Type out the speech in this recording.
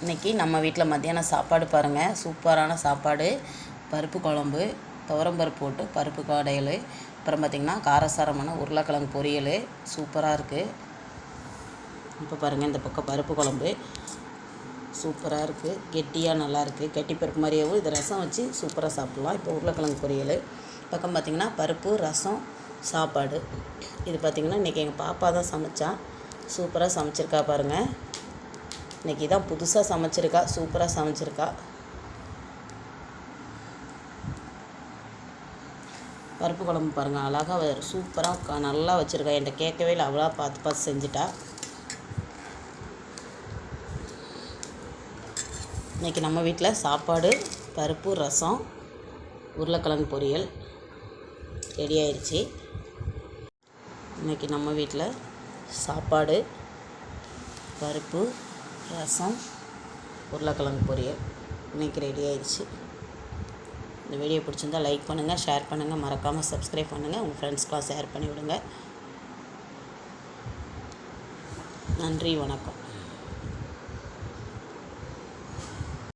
இன்றைக்கி நம்ம வீட்டில் மத்தியானம் சாப்பாடு பாருங்கள், சூப்பரான சாப்பாடு. பருப்பு குழம்பு, துவரம்பருப்பு போட்டு பருப்பு கடையல், அப்புறம் பார்த்திங்கன்னா காரசாரமான உருளைக்கிழங்கு பொரியல் சூப்பராக இருக்குது. இப்போ பாருங்கள், இந்த பக்கம் பருப்பு குழம்பு சூப்பராக இருக்குது, கெட்டியாக நல்லாயிருக்கு. கெட்டி பருப்பு மாதிரியாகவும் இது ரசம் வச்சு சூப்பராக சாப்பிட்லாம். இப்போ உருளைக்கிழங்கு பொரியல் பக்கம் பார்த்திங்கன்னா பருப்பு ரசம் சாப்பாடு. இது பார்த்திங்கன்னா இன்றைக்கி எங்கள் பாப்பா தான் சமைச்சா, சூப்பராக சமைச்சிருக்கா பாருங்கள். இன்றைக்கி தான் புதுசாக சமைச்சிருக்கா, சூப்பராக சமைச்சிருக்கா. பருப்பு குழம்பு பாருங்கள், அழகாக சூப்பராக நல்லா வச்சுருக்கா. என்கிட்ட கேட்கவே இல்லை, அவ்வளோ பார்த்து பார்த்து செஞ்சுட்டா. இன்றைக்கி நம்ம வீட்டில் சாப்பாடு, பருப்பு ரசம், உருளைக்கிழங்கு பொரியல் ரெடி ஆயிடுச்சு. இன்றைக்கி நம்ம வீட்டில் சாப்பாடு, பருப்பு ரசம், உருளைக்கிழங்கு பொரியல் இன்றைக்கி ரெடி ஆயிடுச்சு. இந்த வீடியோ பிடிச்சிருந்தால் லைக் பண்ணுங்கள், ஷேர் பண்ணுங்கள், மறக்காமல் சப்ஸ்கிரைப் பண்ணுங்கள், உங்கள் ஃப்ரெண்ட்ஸ்க்கெலாம் ஷேர் பண்ணிவிடுங்க. நன்றி, வணக்கம்.